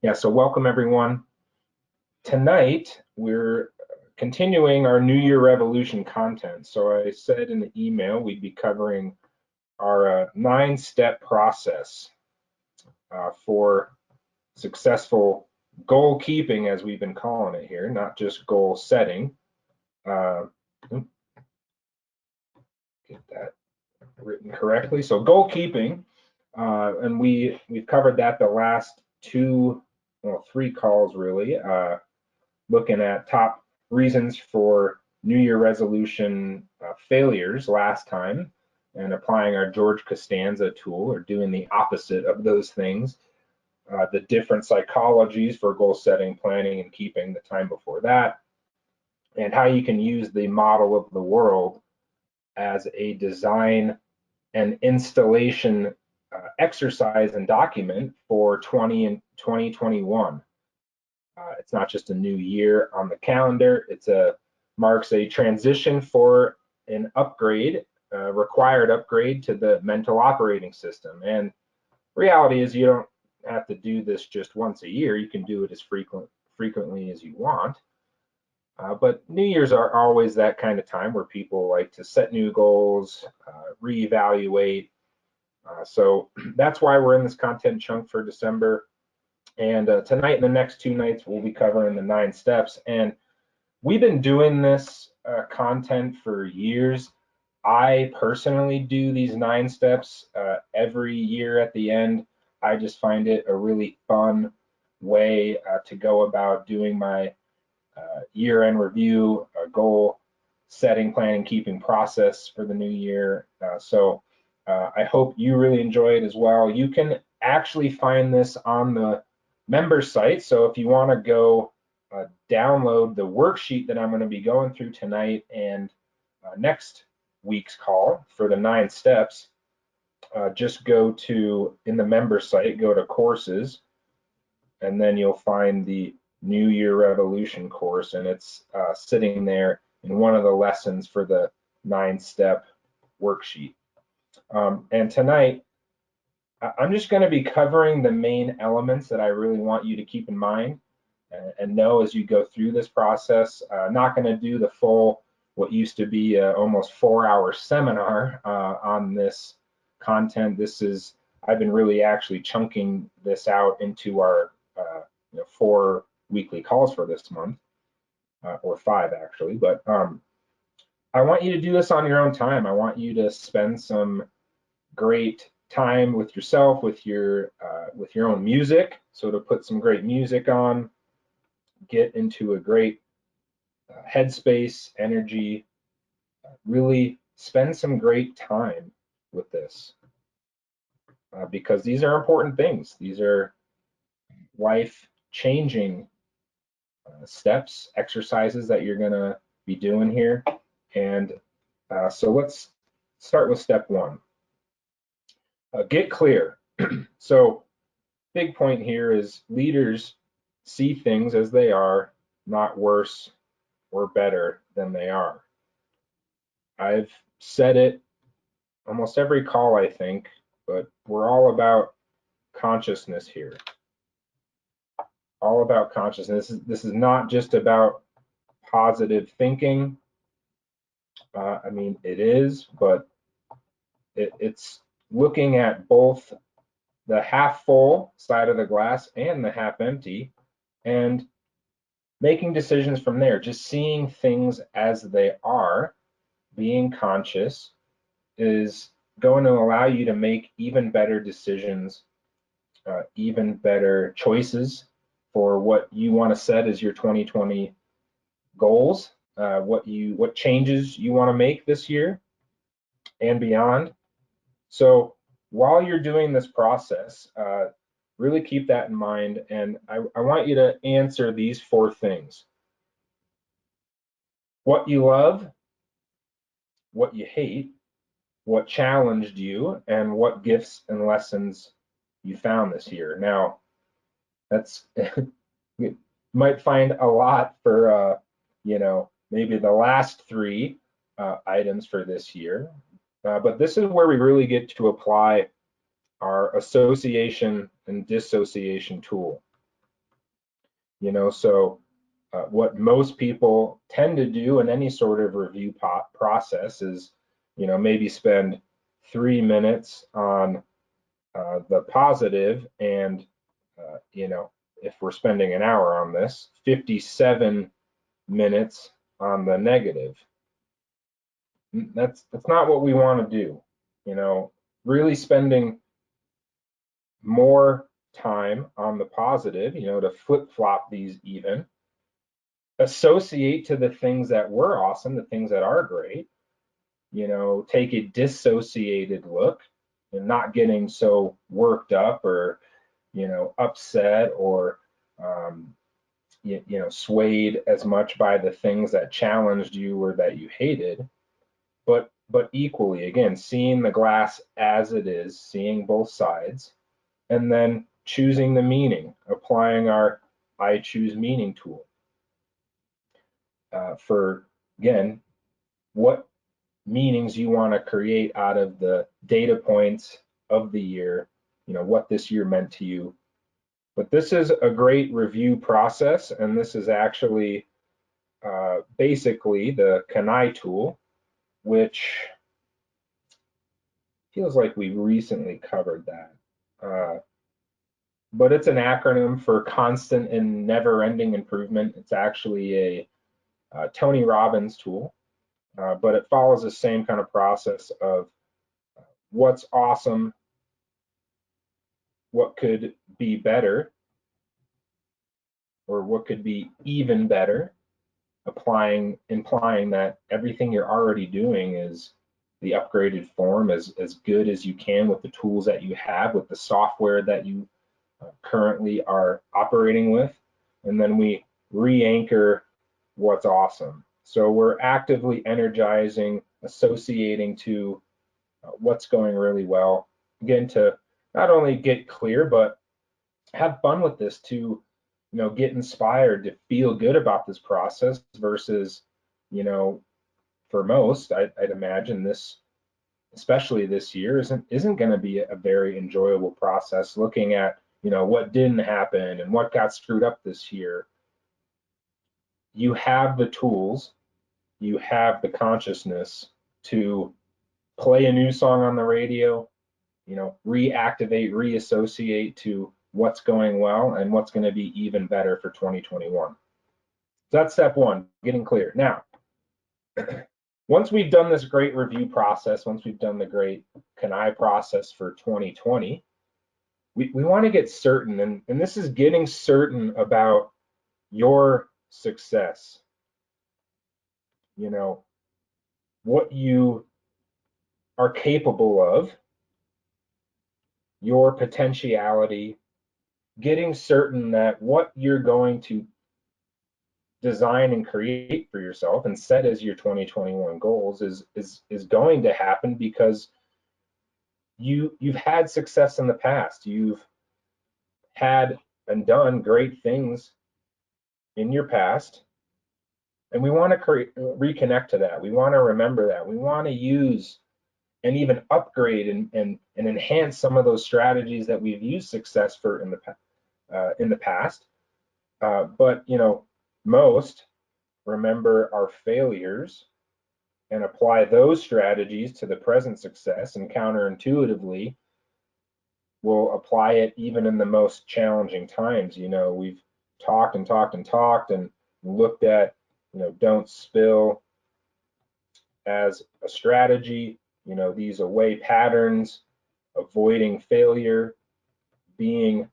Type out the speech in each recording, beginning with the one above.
Yeah, so welcome everyone. Tonight, we're continuing our New Year Revolution content. So I said in the email we'd be covering our 9-step process for successful goal keeping, as we've been calling it here, not just goal setting. Get that written correctly. So goal keeping, and we've covered that the last three calls really, looking at top reasons for New Year resolution failures last time, and applying our George Costanza tool, or doing the opposite of those things. The different psychologies for goal setting, planning, and keeping the time before that, and how you can use the model of the world as a design and installation exercise and document for 2021. It's not just a new year on the calendar. Marks a transition for an upgrade, required upgrade to the mental operating system. And reality is, you don't have to do this just once a year. You can do it as frequently as you want. But New Year's are always that kind of time where people like to set new goals, reevaluate. So that's why we're in this content chunk for December. And tonight and the next 2 nights, we'll be covering the 9 steps. And we've been doing this content for years. I personally do these 9 steps every year at the end. I just find it a really fun way to go about doing my year-end review, goal setting, planning, keeping process for the new year. So I hope you really enjoy it as well. You can actually find this on the member site. So if you want to go download the worksheet that I'm going to be going through tonight and next week's call for the 9 steps, just go to, in the member site, go to courses, and then you'll find the New Year Revolution course, and it's sitting there in one of the lessons for the 9-step worksheet. And tonight, I'm just going to be covering the main elements that I really want you to keep in mind and know as you go through this process. Not going to do the full, what used to be almost 4-hour seminar on this content. I've been really actually chunking this out into our 4 weekly calls for this month, or 5 actually. But I want you to do this on your own time. I want you to spend some great time with yourself, with your own music. So to put some great music on, get into a great headspace, energy, really spend some great time with this, because these are important things. These are life-changing steps, exercises that you're gonna be doing here. And so let's start with step 1. Get clear. So big point here is leaders see things as they are, not worse or better than they are. I've said it almost every call, I think, but we're all about consciousness here. All about consciousness. This is not just about positive thinking. I mean, it is, but it's looking at both the half full side of the glass and the half empty, and making decisions from there. Just seeing things as they are, being conscious, is going to allow you to make even better decisions, even better choices for what you want to set as your 2020 goals, what changes you want to make this year and beyond. So while you're doing this process, really keep that in mind, and I want you to answer these 4 things. What you love, what you hate, what challenged you, and what gifts and lessons you found this year. Now, that's you might find a lot for maybe the last 3 items for this year, but this is where we really get to apply our association and dissociation tool. So what most people tend to do in any sort of review process is, maybe spend 3 minutes on the positive, and if we're spending an hour on this, 57 minutes on the negative. That's not what we want to do. Really spending more time on the positive, to flip-flop these even, associate to the things that were awesome, the things that are great, take a dissociated look and not getting so worked up or, upset or, swayed as much by the things that challenged you or that you hated, but equally, again, seeing the glass as it is, seeing both sides, and then choosing the meaning, applying our I choose meaning tool. For, again, what meanings you want to create out of the data points of the year, what this year meant to you. But this is a great review process, and this is actually basically the Kanai tool, which feels like we recently covered that. But it's an acronym for constant and never-ending improvement. It's actually a Tony Robbins tool, but it follows the same kind of process of what's awesome, what could be better, or what could be even better, implying that everything you're already doing is the upgraded form, as good as you can with the tools that you have, with the software that you currently are operating with. And then we re-anchor what's awesome. So we're actively energizing, associating to what's going really well. Again, to not only get clear, but have fun with this, to get inspired, to feel good about this process versus, for most, I'd imagine this, especially this year, isn't going to be a very enjoyable process, looking at what didn't happen and what got screwed up this year. You have the tools, you have the consciousness to play a new song on the radio, reactivate, reassociate to what's going well and what's going to be even better for 2021. So that's step one, getting clear. Now, once we've done this great review process, once we've done the great Kanai process for 2020, we want to get certain, and this is getting certain about your success, what you are capable of, your potentiality, getting certain that what you're going to design and create for yourself and set as your 2021 goals is going to happen because you've had success in the past. You've had and done great things in your past, and we want to reconnect to that. We want to remember that. We want to use and even upgrade and enhance some of those strategies that we've used success for in the past. But most remember our failures and apply those strategies to the present success, and counterintuitively will apply it even in the most challenging times. We've talked and talked and talked and looked at, don't spill as a strategy, these away patterns, avoiding failure being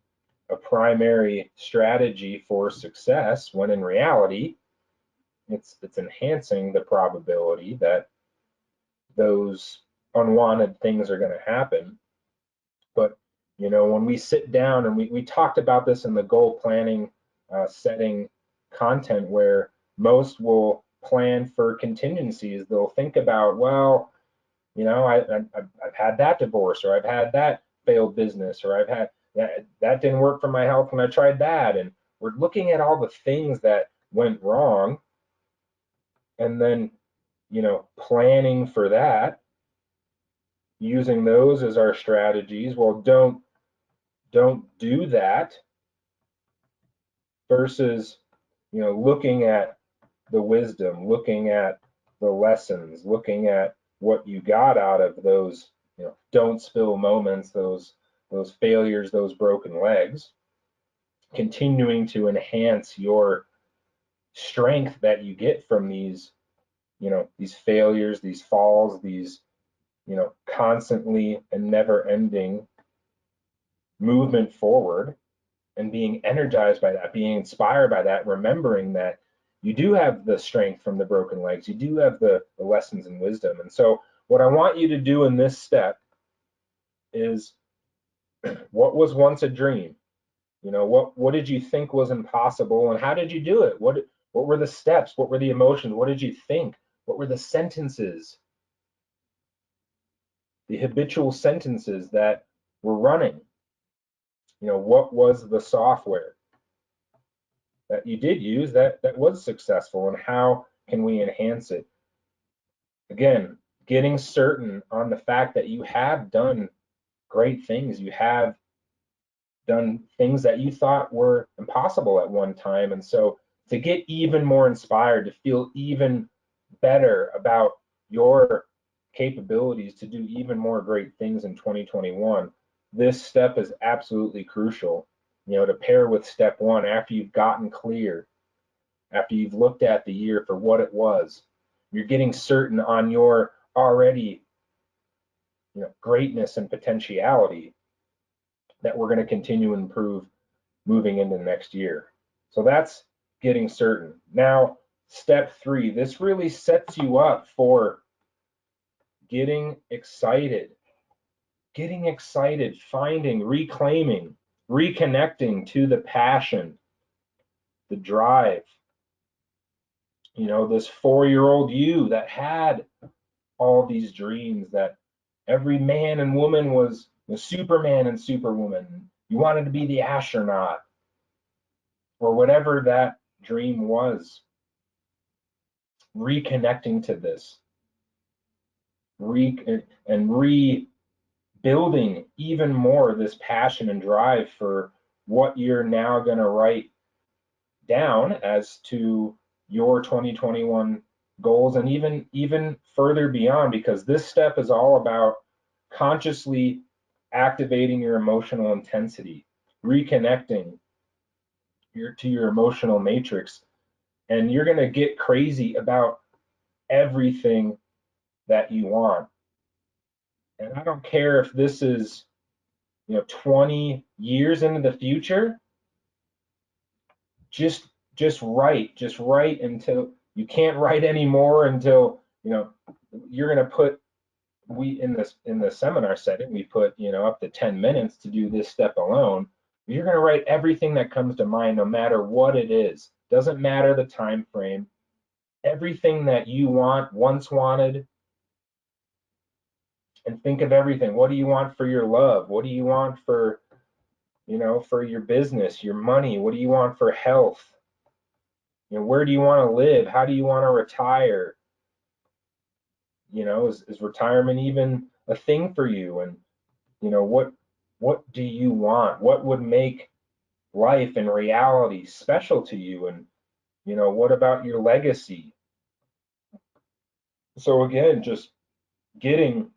a primary strategy for success, when in reality, it's enhancing the probability that those unwanted things are going to happen. But when we sit down, and we talked about this in the goal planning setting content, where most will plan for contingencies. They'll think about, well, I've had that divorce, or I've had that failed business, or I've had that didn't work for my health when I tried that. And we're looking at all the things that went wrong, and then planning for that, using those as our strategies. Well, don't do that. versus, looking at the wisdom, looking at the lessons, looking at what you got out of those, don't spill moments, those failures, those broken legs, continuing to enhance your strength that you get from these, these failures, these falls, these, constantly and never ending movement forward, and being energized by that, being inspired by that, remembering that you do have the strength from the broken legs, you do have the lessons and wisdom. And so what I want you to do in this step is, what was once a dream? What did you think was impossible, and how did you do it? What were the steps? What were the emotions? What did you think? What were the sentences? The habitual sentences that were running? What was the software that you did use that was successful, and how can we enhance it? Again, getting certain on the fact that you have done great things. You have done things that you thought were impossible at one time. And so to get even more inspired, to feel even better about your capabilities to do even more great things in 2021, this step is absolutely crucial, to pair with step one. After you've gotten clear, after you've looked at the year for what it was, you're getting certain on your already, greatness and potentiality, that we're going to continue to improve moving into the next year. So that's getting certain. Now, step three, this really sets you up for getting excited, finding, reclaiming, reconnecting to the passion, the drive. This 4-year-old you that had all these dreams, that every man and woman was the Superman and Superwoman. You wanted to be the astronaut, or whatever that dream was. Reconnecting to this, and rebuilding even more this passion and drive for what you're now going to write down as to your 2021 goals, and even further beyond, because this step is all about consciously activating your emotional intensity, reconnecting to your emotional matrix, and you're going to get crazy about everything that you want. And I don't care if this is 20 years into the future. Just write until you can't write anymore, until you're going to put, we in the seminar setting, we put up to 10 minutes to do this step alone. You're going to write everything that comes to mind, no matter what it is. Doesn't matter the time frame. Everything that you once wanted, and think of everything. What do you want for your love? What do you want for for your business, your money? What do you want for health? Where do you want to live? How do you want to retire? Is retirement even a thing for you? And what do you want? What would make life and reality special to you? And what about your legacy? So again, just getting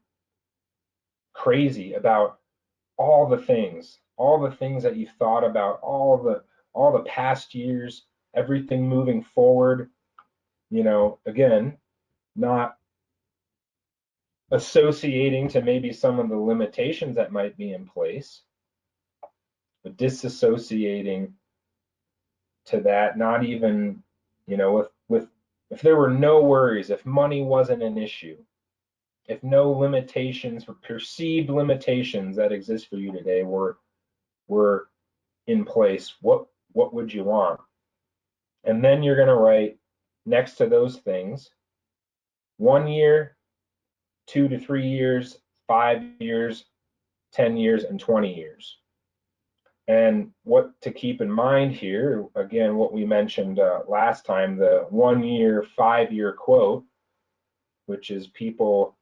crazy about all the things that you've thought about, all the past years, everything moving forward. Again, not associating to maybe some of the limitations that might be in place, but disassociating to that. Not even, with if there were no worries, if money wasn't an issue, if no limitations, perceived limitations that exist for you today were in place, what would you want? And then you're going to write next to those things, 1 year, 2 to 3 years, 5 years, 10 years, and 20 years. And what to keep in mind here, again, what we mentioned last time, the 1 year, 5 year quote, which is people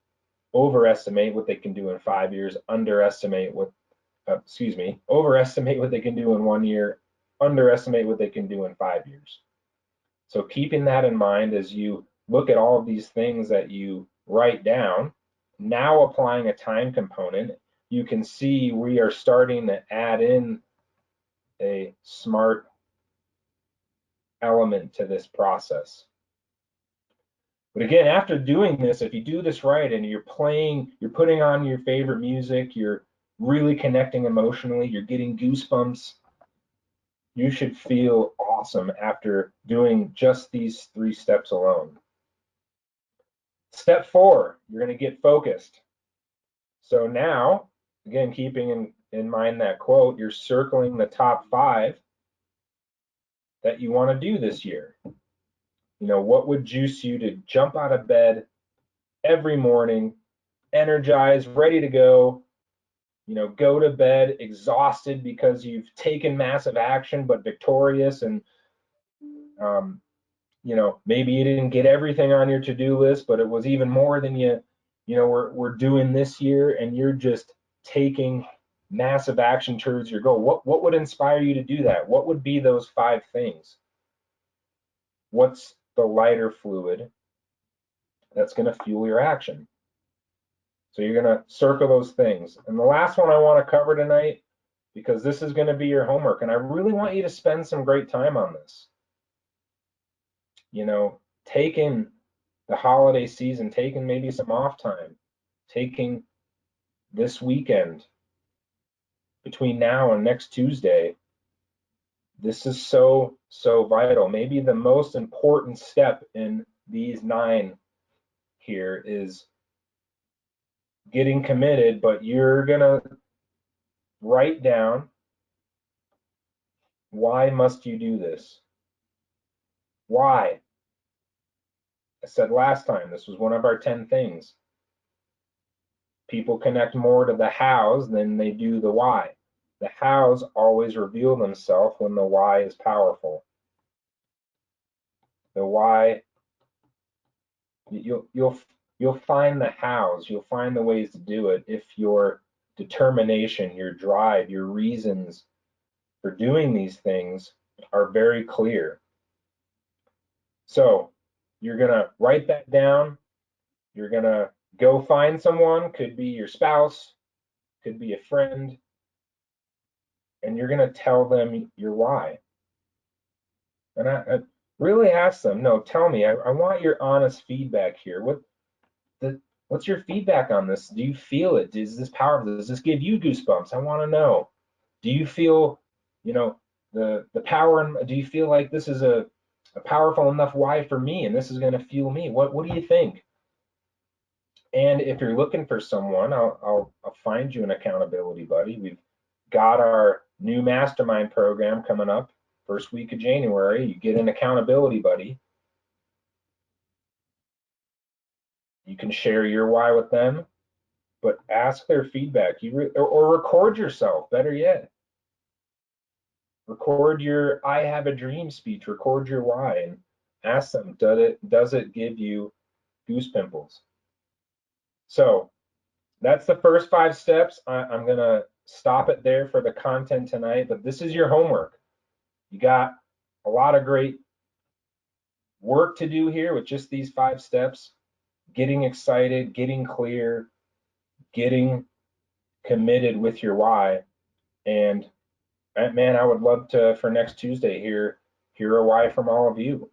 overestimate what they can do in 5 years, overestimate what they can do in 1 year, underestimate what they can do in 5 years. So keeping that in mind as you look at all of these things that you write down, now applying a time component, you can see we are starting to add in a smart element to this process. But again, after doing this, if you do this right and you're putting on your favorite music, you're really connecting emotionally, you're getting goosebumps, you should feel awesome after doing just these 3 steps alone. Step 4, you're going to get focused. So now, again, keeping in mind that quote, you're circling the top 5 that you want to do this year. You know, what would juice you to jump out of bed every morning, energized, ready to go, go to bed exhausted because you've taken massive action, but victorious, and maybe you didn't get everything on your to-do list, but it was even more than we're doing this year, and you're just taking massive action towards your goal. What would inspire you to do that? What would be those 5 things? What's the lighter fluid that's going to fuel your action? So you're going to circle those things. And the last one I want to cover tonight, because this is going to be your homework, and I really want you to spend some great time on this. Taking the holiday season, taking maybe some off time, taking this weekend between now and next Tuesday. This is so vital. Maybe the most important step in these 9 here is getting committed, but you're gonna write down, why must you do this? Why? I said last time, this was one of our 10 things. People connect more to the hows than they do the why. The hows always reveal themselves when the why is powerful. The why, you'll find the hows, you'll find the ways to do it if your determination, your drive, your reasons for doing these things are very clear. So you're gonna write that down. You're gonna go find someone, could be your spouse, could be a friend, and you're gonna tell them your why. And I really ask them, no, tell me, I want your honest feedback here. What's your feedback on this? Do you feel it? Is this powerful? Does this give you goosebumps? I want to know. Do you feel, the power? Do you feel like this is a powerful enough why for me, and this is going to fuel me? What do you think? And if you're looking for someone, I'll find you an accountability buddy. We've got our new mastermind program coming up first week of January. You get an accountability buddy. You can share your why with them, but ask their feedback. Or record yourself, better yet. Record your I have a dream speech, record your why, and ask them, does it give you goose pimples? So that's the first 5 steps. I'm gonna stop it there for the content tonight, but this is your homework. You got a lot of great work to do here with just these 5 steps. Getting excited, getting clear, getting committed with your why. And man, I would love to, for next Tuesday, hear a why from all of you.